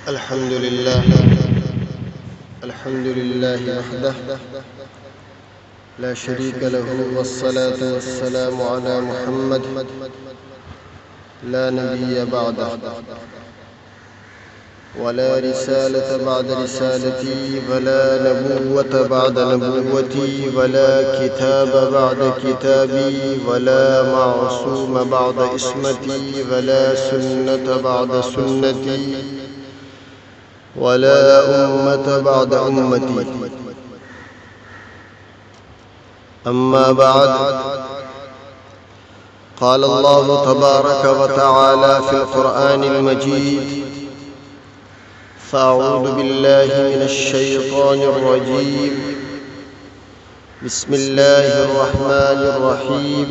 الحمد لله وحده لا شريك له والصلاة والسلام على محمد لا نبي بعده ولا رسالة بعد رسالتي ولا نبوة بعد نبوتي ولا كتاب بعد كتابي ولا معصوم بعد اسمتي ولا سنة بعد سنتي ولا أمة بعد أمتي. أما بعد، قال الله تبارك وتعالى في القرآن المجيد: فأعوذ بالله من الشيطان الرجيم، بسم الله الرحمن الرحيم.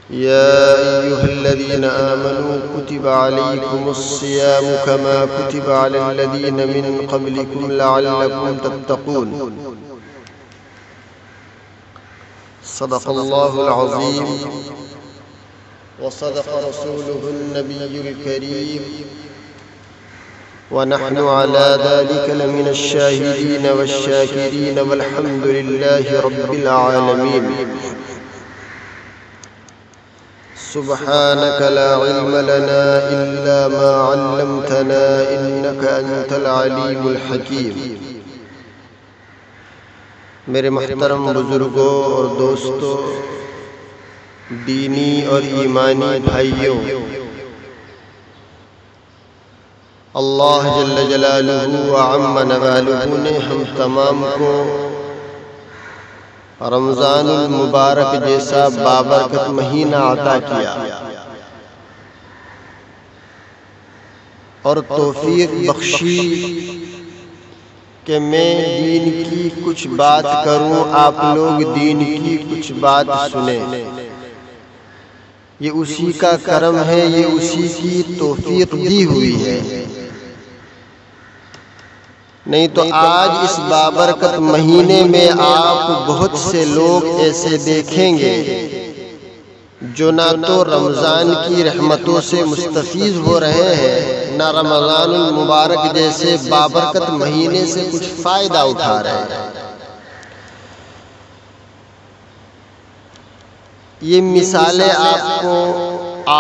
يا أيها الذين آمنوا كتب عليكم الصيام كما كتب على الذين من قبلكم لعلكم تتقون. صدق الله العظيم وصدق رسوله النبي الكريم، ونحن على ذلك لمن الشاهدين والشاكرين والحمد لله رب العالمين. سبحانك لا علم لنا إلا ما علمتنا إنك أنت العليم الحكيم. میرے محترم بزرگوں اور دوستوں، دینی اور ایمانی بھائیوں، اللہ جل جلالہ وعم نوالہ نے ہم تمام کو رمضان المبارک جیسا بابرکت مہینہ عطا کیا اور توفیق بخشی کہ میں دین کی کچھ بات کروں، آپ لوگ دین کی کچھ بات سنیں. یہ اسی کا کرم ہے، یہ اسی کی توفیق دی ہوئی ہے. نہیں تو آج اس بابرکت مہینے میں آپ بہت سے لوگ ایسے دیکھیں گے جو نہ تو رمضان کی رحمتوں سے مستفیض ہو رہے ہیں، نہ رمضان المبارک جیسے بابرکت مہینے سے کچھ فائدہ اٹھا رہے ہیں. یہ مثالیں آپ کو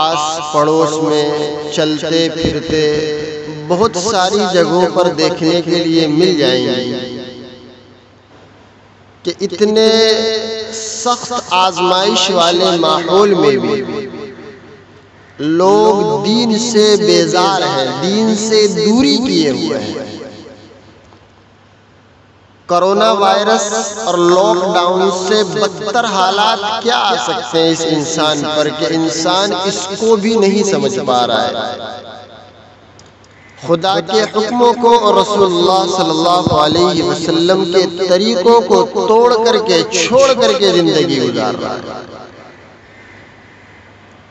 آس پڑوس میں چلتے پھرتے بہت ساری جگہوں پر دیکھنے کے لیے مل جائیں گی کہ اتنے سخت آزمائش والے ماحول میں بھی لوگ دین سے بیزار ہیں، دین سے دوری کیے ہوئے ہیں. کرونا وائرس اور لاک ڈاؤن سے بدتر حالات کیا آ سکتے ہیں اس انسان پر کہ انسان اس کو بھی نہیں سمجھ پا رہا ہے. خدا کے حکموں کو اور رسول اللہ صلی اللہ علیہ وسلم کے طریقوں کو توڑ کر کے چھوڑ کر کے زندگی گزار رہا ہے.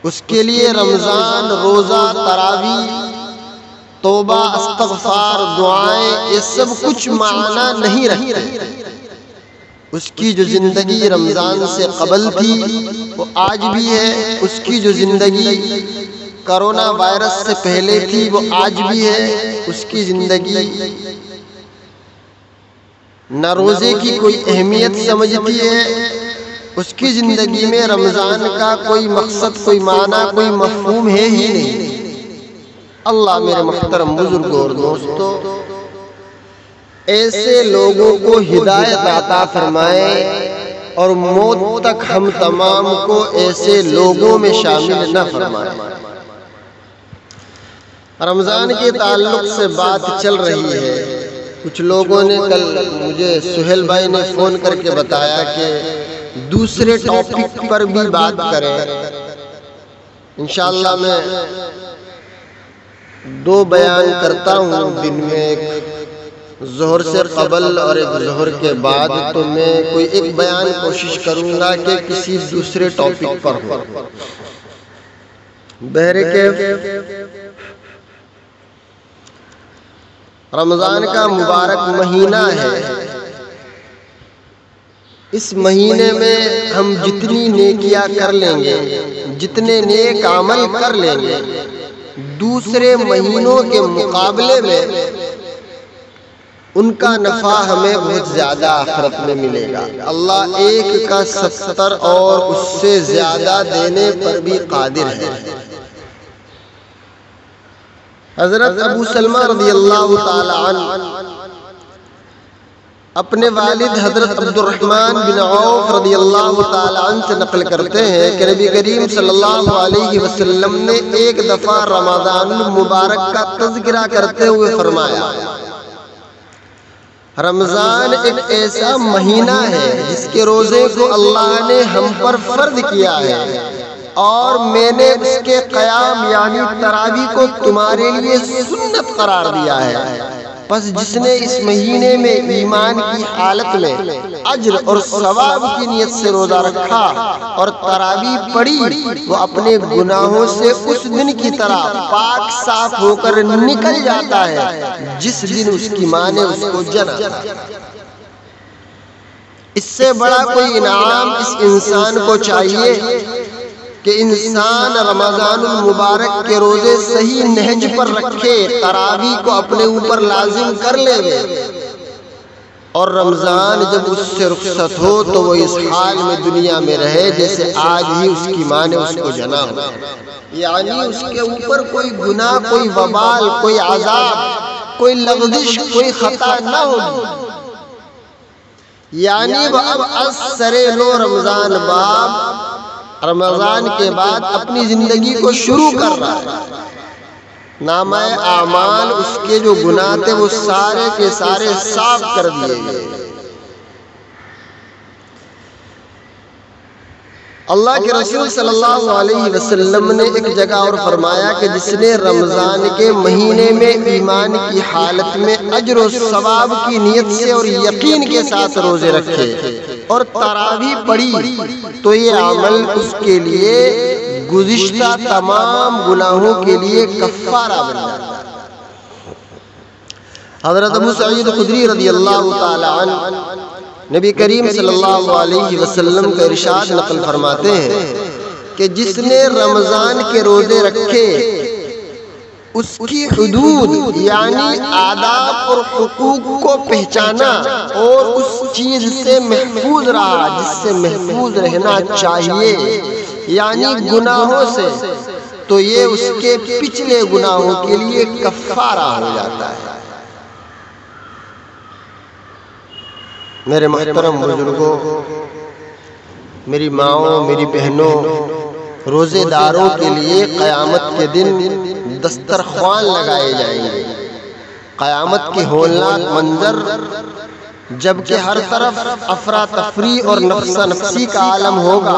اس کے لیے رمضان، روزہ، تراویح، توبہ، استغفار، دعائیں، یہ سب کچھ معنی نہیں رکھتے. اس کی جو زندگی رمضان سے قبل تھی وہ آج بھی ہے، اس کی جو زندگی کرونا وائرس سے پہلے تھی وہ آج بھی ہے. اس کی زندگی نہ روزے کی کوئی اہمیت سمجھتی ہے، اس کی زندگی میں رمضان کا کوئی مقصد، کوئی معنی، کوئی مفہوم ہے ہی نہیں. اللہ میرے محترم بزرگوں اور دوستوں، ایسے لوگوں کو ہدایت عطا فرمائے اور موت تک ہم تمام کو ایسے لوگوں میں شامل نہ فرمائے. رمضان کے تعلق سے بات چل رہی ہے. کچھ لوگوں نے کل مجھے سہیل بھائی نے فون کر کے بتایا کہ دوسرے ٹاپک پر بھی بات کریں. انشاءاللہ میں 2 بیان کرتا ہوں دن میں، ایک ظہر سے قبل اور ایک ظہر کے بعد. تو میں کوئی ایک بیان کوشش کروں گا کہ کسی دوسرے ٹاپک پر ہو. بہرکیف رمضان کا مبارک مہینہ ہے. اس مہینے میں ہم جتنی نیکیاں کر لیں گے، جتنے نیک عمل کر لیں گے، دوسرے مہینوں کے مقابلے میں ان کا نفع ہمیں بہت زیادہ آخرت میں ملے گا۔ اللہ 1 کا 70 اور اس سے زیادہ دینے پر بھی قادر ہے۔ حضرت ابو سلمہ رضی اللہ تعالی عنہ اپنے والد حضرت عبد الرحمن بن عوف رضی اللہ تعالی عنہ سے نقل کرتے ہیں کہ نبی کریم صلی اللہ علیہ وسلم نے ایک دفعہ رمضان المبارک کا تذکرہ کرتے ہوئے فرمایا، رمضان ایک ایسا مہینہ ہے جس کے روزے کو اللہ نے ہم پر فرض کیا ہے، اور میں نے اس کے قیام یعنی تراویح کو تمہارے لیے سنت قرار دیا ہے۔ پس جس نے اس مہینے میں ایمان کی حالت میں اجر اور ثواب کی نیت سے روزہ رکھا اور تراویح پڑھی، وہ اپنے گناہوں سے اس دن کی طرح پاک صاف ہو کر نکل جاتا ہے جس دن اس کی ماں نے اس کو جنا۔ اس سے بڑا کوئی انعام اس انسان کو چاہیے کہ انسان رمضان المبارک کے روزے صحیح نہج پر رکھے، تراویح کو اپنے اوپر لازم کر لے، اور رمضان جب اس سے رخصت ہو تو وہ اس حال میں دنیا میں رہے جیسے آج ہی اس کی ماں نے اس کو جنا ہو، یعنی اس کے اوپر کوئی گناہ، کوئی وبال، کوئی عذاب، کوئی لغزش، کوئی خطا نہ ہوگی۔ یعنی وہ اب از سرے نو رمضان کے بعد اپنی زندگی کو شروع کر رہا ہے۔ نامہ اعمال اس کے جو گناہ تھے وہ سارے کے سارے صاف کر دیے گئے۔ اللہ کے رسول صلی اللہ علیہ وسلم نے ایک جگہ اور فرمایا کہ جس نے رمضان کے مہینے میں ایمان کی حالت میں اجر و ثواب کی نیت سے اور یقین کے ساتھ روزے رکھے اور تراویح پڑھی تو یہ عمل اس کے لیے گزشتہ تمام گناہوں کے لیے کفارہ بن جاتا ہے۔ حضرت ابو سعید خدری رضی اللہ تعالی عنہ نبی کریم صلی اللہ علیہ وسلم کا ارشاد نقل فرماتے ہیں کہ جس نے رمضان کے روزے رکھے اس کی حدود یعنی آداب اور حقوق کو پہچانا اور اس چیز سے محفوظ رہا جس سے محفوظ رہنا چاہیے یعنی گناہوں سے، تو یہ اس کے پچھلے گناہوں کے لیے کفارہ ہو جاتا ہے۔ میرے محترم بزرگوں، میری ماؤں، میری بہنوں، روزے داروں کے لیے قیامت کے دن دسترخوان لگائے جائیں گے۔ قیامت کی ہولناک منظر جبکہ ہر طرف افراتفری اور نفسا نفسی کا عالم ہوگا،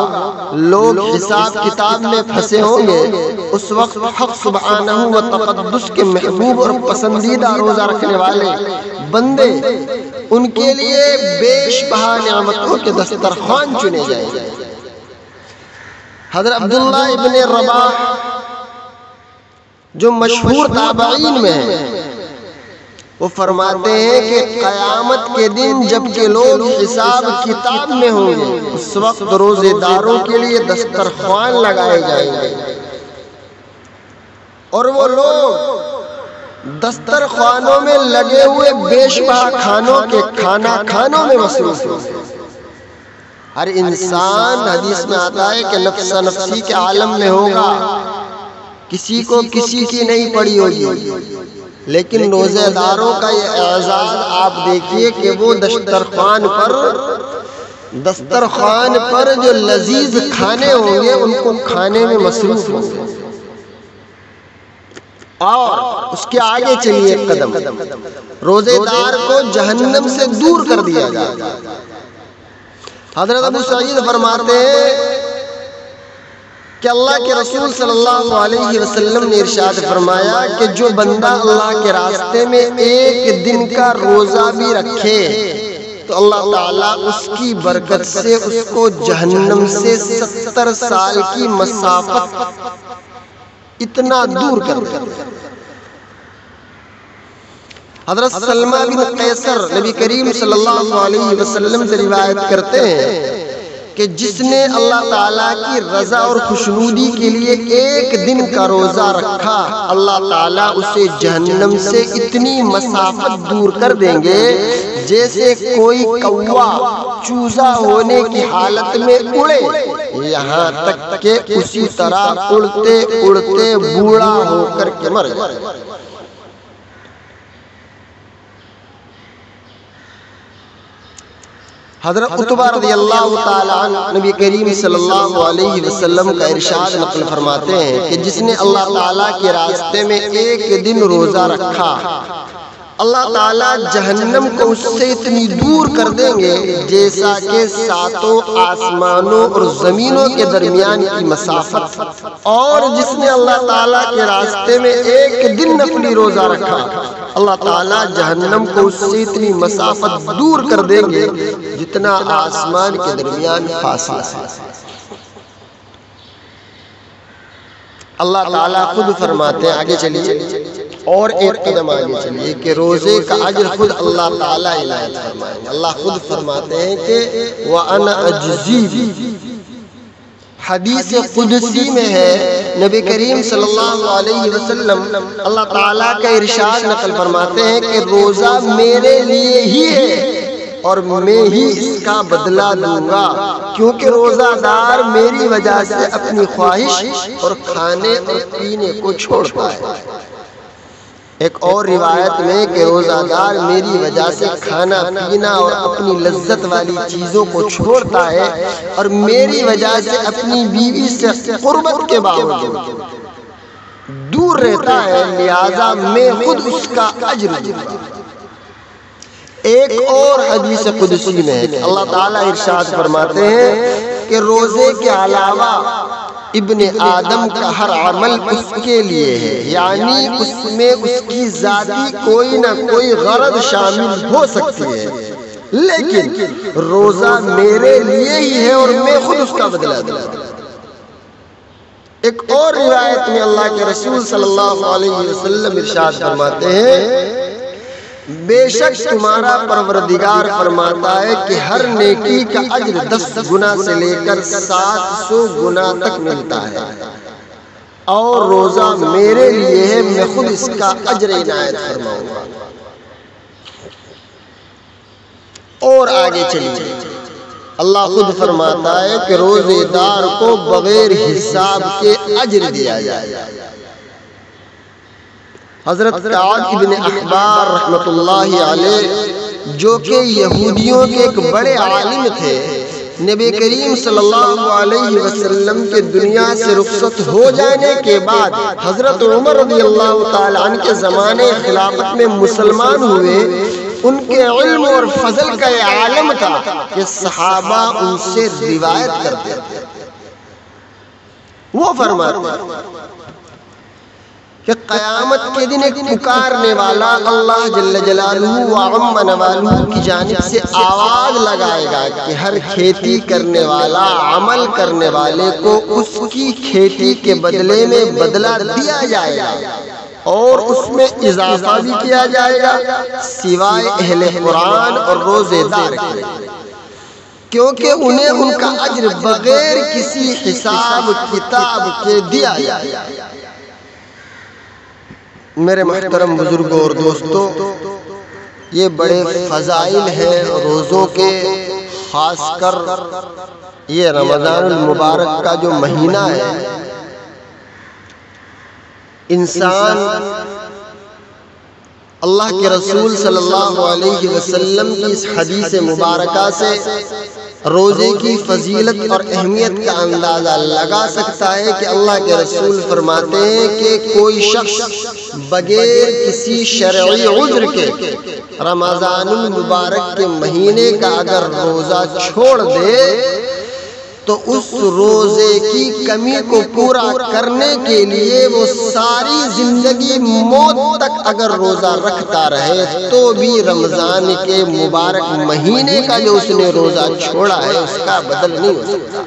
لوگ حساب کتاب میں پھنسے ہوں گے، اس وقت حق سبحانہ و تقدس کے محبوب اور پسندیدہ روزہ رکھنے والے بندے ان کے لیے بیش بہا نعمتوں کے دسترخوان چنے جائیں گے۔ حضرت عبداللہ ابن رباح جو مشہور تابعین میں ہیں، وہ فرماتے ہیں کہ قیامت کے دن جب کہ لوگ حساب کتاب میں ہوں گے، اس وقت روزے داروں کے لیے دسترخوان لگائے جائیں گے اور وہ لوگ دسترخوانوں میں لگے ہوئے بیش بہا کھانوں میں مصروف ہیں۔ ہر انسان حدیث میں آتا ہے کہ نفس نفسی کے عالم میں ہوگا، کسی کو کسی کی نہیں پڑی ہوگی، لیکن روزے داروں کا یہ اعزاز آپ دیکھیے کہ وہ دسترخوان پر جو لذیذ کھانے ہوں گے ان کو کھانے میں مصروف ہوں گے۔ اور اس کے آگے چلیے ایک قدم، روزے دار کو جہنم سے دور کر دیا جائے۔ حضرت ابو سعید فرماتے ہیں کہ اللہ کے رسول صلی اللہ علیہ وسلم نے ارشاد فرمایا کہ جو بندہ اللہ کے راستے میں ایک دن کا روزہ بھی رکھے تو اللہ تعالیٰ اس کی برکت سے اس کو جہنم سے 70 سال کی مسافت اتنا دور کر دے۔ حضرت سلمہ بن قیصر نبی کریم صلی اللہ علیہ وسلم سے روایت کرتے ہیں کہ جس نے اللہ تعالیٰ کی رضا اور خوشنودی کے لیے ایک دن کا روزہ رکھا، اللہ تعالیٰ اسے جہنم سے اتنی مسافت دور کر دیں گے جیسے کوئی کوا چوزا ہونے کی حالت میں اڑے، یہاں تک کہ اسی طرح اڑتے اڑتے بوڑھا ہو کر کے مر جائے۔ حضرت عتبہ رضی اللہ تعالیٰ عنہ نبی کریم صلی اللہ علیہ وسلم کا ارشاد نقل فرماتے ہیں کہ جس نے اللہ تعالیٰ کے راستے میں ایک دن روزہ رکھا، اللہ تعالیٰ جہنم کو اس سے اتنی دور کر دیں گے جیسا کہ ساتوں آسمانوں اور زمینوں کے درمیان کی مسافت، اور جس نے اللہ تعالیٰ کے راستے میں ایک دن نفلی روزہ رکھا، اللہ تعالیٰ جہنم کو اس سے اتنی مسافت دور کر دیں گے جتنا آسمان کے درمیان فاصلہ ہے۔ اللہ تعالیٰ خود فرماتے ہیں، آگے چلیے اور ایک قدم آگے چلیے، کہ روزے کا اجر خود اللہ تعالیٰ عنایت فرمائیں گے۔ اللہ خود فرماتے ہیں کہ وَأَنَا أَجْزِي بِهِ۔ حدیث قدسی میں ہے، نبی کریم صلی اللہ علیہ وسلم اللہ تعالیٰ کا ارشاد نقل فرماتے ہیں کہ روزہ میرے لیے ہی ہے اور میں ہی اس کا بدلہ دوں گا، کیونکہ روزہ دار میری وجہ سے اپنی خواہش اور کھانے اور پینے کو چھوڑتا ہے۔ ایک اور روایت میں کہ روزہ دار میری وجہ سے کھانا پینا اور اپنی لذت والی چیزوں کو چھوڑتا ہے اور میری وجہ سے اپنی بیوی سے قربت کے باوجود دور رہتا ہے، لہذا میں خود اس کا اجر دوں گا۔ ایک اور حدیث قدسی میں ہے کہ اللہ تعالیٰ ارشاد فرماتے ہیں کہ روزے کے علاوہ ابن آدم کا ہر عمل اس کے لیے ہے، یعنی اس میں اس کی ذاتی کوئی نہ کوئی غرض شامل ہو سکتی ہے، لیکن روزہ میرے لیے ہی ہے اور میں خود اس کا بدلہ دوں گا۔ ایک اور روایت میں اللہ کے رسول صلی اللہ علیہ وسلم ارشاد فرماتے ہیں، بے شک تمہارا پروردگار فرماتا ہے کہ ہر نیکی کا اجر 10 گنا سے لے کر 700 گنا تک ملتا ہے، اور روزہ میرے لیے ہے، میں خود اس کا اجر عنایت فرماؤں گا۔ اور آگے چلیے، اللہ خود فرماتا ہے کہ روزے دار کو بغیر حساب کے اجر دیا جائے۔ حضرت کعب بن احبار رحمت اللہ علیہ، جو کہ یہودیوں کے ایک بڑے عالم تھے، نبی کریم صلی اللہ علیہ وسلم کے دنیا سے رخصت ہو جانے کے بعد حضرت عمر رضی اللہ تعالیٰ عنہ کے زمانے خلافت میں مسلمان ہوئے۔ ان کے علم اور فضل کا یہ عالم تھا کہ صحابہ ان سے روایت کرتے تھے۔ وہ فرماتے کہ قیامت کے دن ایک پکارنے والا اللہ جل جلالہ وعم نوالہ کی جانب سے آواز لگائے گا کہ ہر کھیتی کرنے والا عمل کرنے والے کو اس کی کھیتی کے بدلے میں بدلہ دیا جائے گا اور اس میں اضافہ بھی کیا جائے گا، سوائے اہل قرآن اور روزے دار کے، کیونکہ انہیں ان کا اجر بغیر کسی حساب کتاب کے دیا جائے گا۔ میرے محترم بزرگوں اور دوستوں، یہ بڑے فضائل ہیں روزوں کے، خاص کر یہ رمضان المبارک کا جو مہینہ ہے، انسان اللہ کے رسول صلی اللہ علیہ وسلم کی اس حدیث مبارکہ سے روزے کی فضیلت اور اہمیت کا اندازہ لگا سکتا ہے کہ اللہ کے رسول فرماتے ہیں کہ کوئی شخص بغیر کسی شرعی عذر کے رمضان المبارک کے مہینے کا اگر روزہ چھوڑ دے تو اس روزے کی کمی کو پورا کرنے کے لیے وہ ساری زندگی موت تک اگر روزہ رکھتا رہے تو بھی رمضان کے مبارک مہینے کا جو اس نے روزہ چھوڑا ہے اس کا بدل نہیں ہو سکتا۔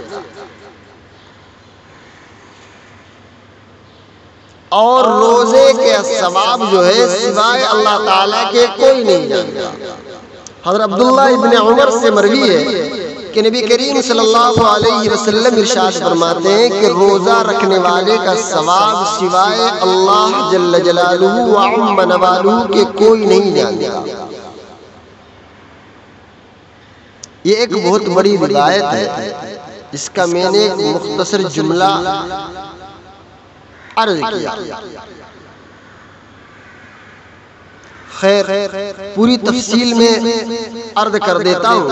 اور روزے کے ثواب جو ہے سوائے اللہ تعالیٰ کے کوئی نہیں جانتا۔ حضرت عبداللہ ابن عمر سے مروی ہے کہ نبی کریم صلی اللہ علیہ وسلم ارشاد فرماتے ہیں کہ روزہ رکھنے والے کا ثواب سوائے اللہ جل جلالہ و عم نوالہ کے کوئی نہیں جانتا۔ یہ ایک بہت بڑی روایت ہے، اس کا میں نے ایک مختصر جملہ عرض کیا۔ خیر پوری تفصیل میں عرض کر دیتا ہوں۔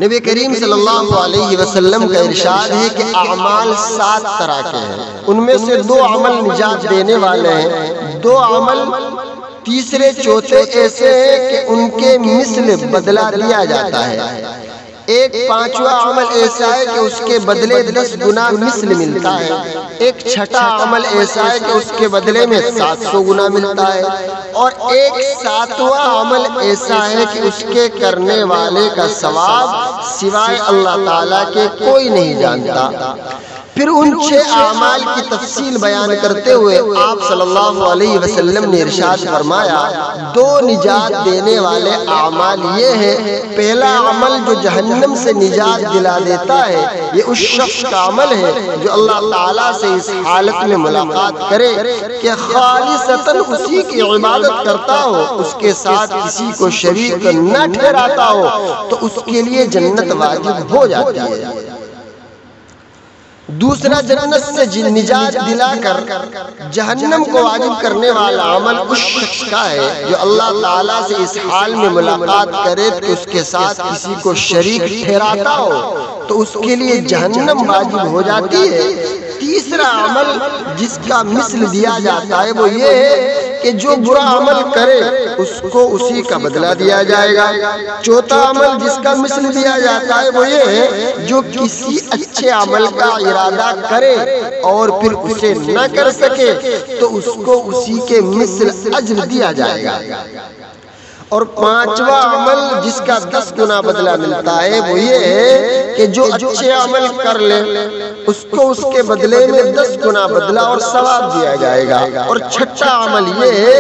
نبی کریم صلی اللہ علیہ وسلم کا ارشاد ہے کہ اعمال 7 طرح کے ہیں، ان میں سے 2 عمل نجات دینے والے ہیں، 2 عمل تیسرے چوتھے ایسے ہیں کہ ان کے مثل بدلہ دیا جاتا ہے، ایک 5واں عمل ایسا ہے کہ اس کے بدلے 10 گنا مثل ملتا ہے، ایک 6واں عمل ایسا ہے کہ اس کے بدلے میں 700 گنا ملتا ہے، اور ایک 7واں عمل ایسا ہے کہ اس کے کرنے والے کا ثواب سوائے اللہ تعالیٰ کے کوئی نہیں جانتا۔ پھر ان 6 اعمال کی تفصیل بیان کرتے ہوئے آپ صلی اللہ علیہ وسلم نے ارشاد فرمایا 2 نجات دینے والے اعمال یہ ہیں، پہلا عمل جو جہنم سے نجات دلا دیتا ہے یہ اس شخص کا عمل ہے جو اللہ تعالیٰ سے اس حالت میں ملاقات کرے کہ خالصتاً اسی کی عبادت کرتا ہو، اس کے ساتھ کسی کو شریک نہ ٹھہراتا ہو، تو اس کے لیے جنت واجب ہو جاتی ہے۔ دوسرا جنت سے نجات دلا کر جہنم کو واجب کرنے والا عمل اس شخص کا ہے جو اللہ تعالیٰ سے اس حال میں ملاقات کرے کہ اس کے ساتھ کسی کو شریک ٹھہراتا ہو تو اس کے لیے جہنم واجب ہو جاتی ہے۔ تیسرا عمل جس کا مثل دیا جاتا ہے وہ یہ ہے کہ جو برا عمل کرے اس کو اسی کا بدلہ دیا جائے گا۔ چوتھا عمل جس کا مثل دیا جاتا ہے وہ یہ ہے جو کسی اچھے عمل کا ارادہ کرے اور پھر اسے نہ کر سکے تو اس کو اسی کے مثل اجر دیا جائے گا۔ اور 5واں عمل جس کا 10 گنا بدلہ ملتا ہے وہ یہ ہے کہ جو اچھے عمل کر لے اس کو اس کے بدلے میں 10 گنا بدلہ اور ثواب دیا جائے گا۔ اور 6واں عمل یہ ہے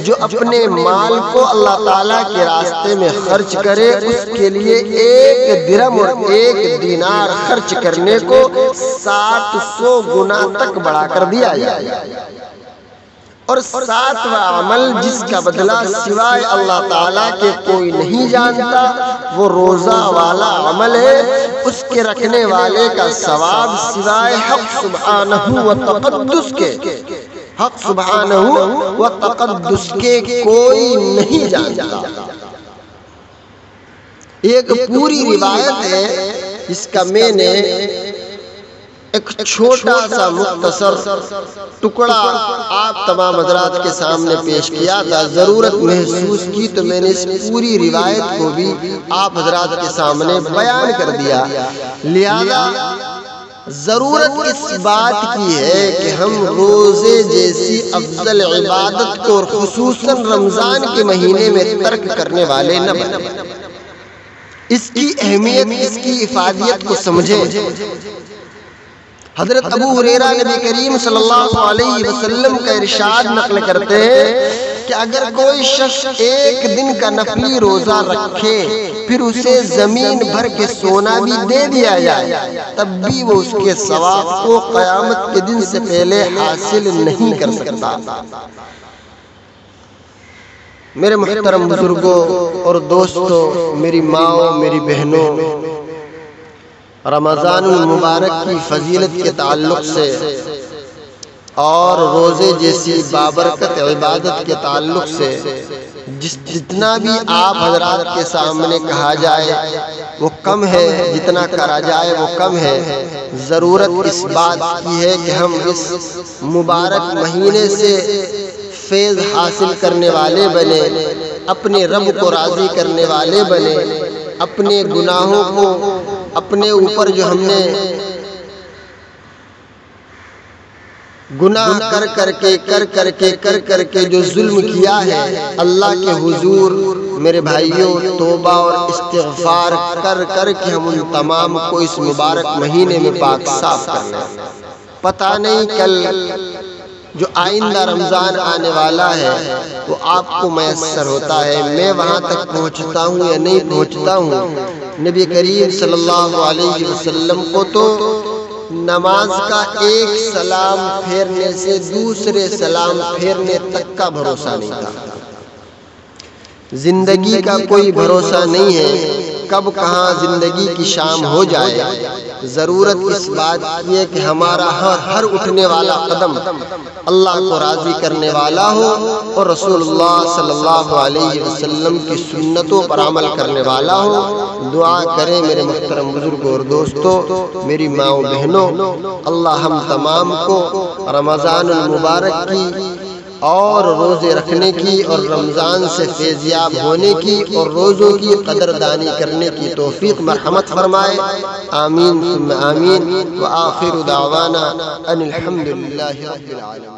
جو اپنے مال کو اللہ تعالیٰ کے راستے میں خرچ کرے، اس کے لیے 1 درہم اور 1 دینار خرچ کرنے کو 700 گنا تک بڑھا کر دیا جائے۔ اور 7واں عمل جس کا بدلہ سوائے اللہ تعالیٰ کے کوئی نہیں جانتا وہ روزہ والا عمل ہے، اس کے رکھنے والے کا ثواب سوائے حق سبحانہ و تقدس کے کوئی نہیں جانتا۔ ایک پوری روایت ہے جس کا میں نے ایک چھوٹا سا مختصر ٹکڑا آپ تمام حضرات کے سامنے پیش کیا تھا۔ ضرورت محسوس کی تو میں نے اس پوری روایت کو بھی آپ حضرات کے سامنے بیان کر دیا۔ لہذا ضرورت اس بات کی ہے کہ ہم روزے جیسی افضل عبادت کو اور خصوصاً رمضان کے مہینے میں ترک کرنے والے نہ بنیں، اس کی اہمیت، اس کی افادیت کو سمجھیں۔ حضرت ابو ہریرہ نبی کریم صلی اللہ علیہ وسلم کا ارشاد نقل کرتے ہیں کہ اگر کوئی شخص 1 دن کا نفلی روزہ رکھے پھر اسے زمین بھر کے سونا بھی دے دیا جائے تب بھی وہ اس کے ثواب کو قیامت کے دن سے پہلے حاصل نہیں کر سکتا۔ میرے محترم بزرگوں اور دوستوں، میری ماں، میری بہنوں، رمضان المبارک کی فضیلت کے تعلق سے اور روزے جیسی بابرکت عبادت کے تعلق سے جتنا بھی آپ حضرات کے سامنے کہا جائے وہ کم ہے، جتنا کرا جائے وہ کم ہے۔ ضرورت اس بات کی ہے کہ ہم اس مبارک مہینے سے فیض حاصل کرنے والے بنے، اپنے رب کو راضی کرنے والے بنے، اپنے گناہوں کو اپنے اوپر جو ہم نے گناہ کر کے جو ظلم کیا ہے، اللہ کے حضور میرے بھائیوں توبہ اور استغفار کر کے ہم ان تمام کو اس مبارک مہینے میں پاک صاف کرنا۔ پتہ نہیں کل جو آئندہ رمضان آنے والا ہے وہ آپ کو میسر ہوتا ہے، میں وہاں تک پہنچتا ہوں یا نہیں پہنچتا ہوں، نبی کریم صلی اللہ علیہ وسلم کو تو نماز کا ایک سلام پھیرنے سے دوسرے سلام پھیرنے تک کا بھروسہ نہیں تھا۔ زندگی کا کوئی بھروسہ نہیں ہے کب کہاں زندگی کی شام ہو جائے۔ ضرورت اس بات کی ہے کہ ہمارا ہر اٹھنے والا قدم اللہ کو راضی کرنے والا ہو اور رسول اللہ صلی اللہ علیہ وسلم کی سنتوں پر عمل کرنے والا ہو۔ دعا کریں میرے محترم بزرگوں اور دوستوں، میری ماؤں بہنوں، اللہ ہم تمام کو رمضان المبارک کی اور روزے رکھنے کی اور رمضان سے فیضیاب ہونے کی اور روزوں کی قدردانی کرنے کی توفیق مرحمت فرمائے۔ آمین ثم آمین، وآخر دعوانا ان الحمدللہ رب العالمین۔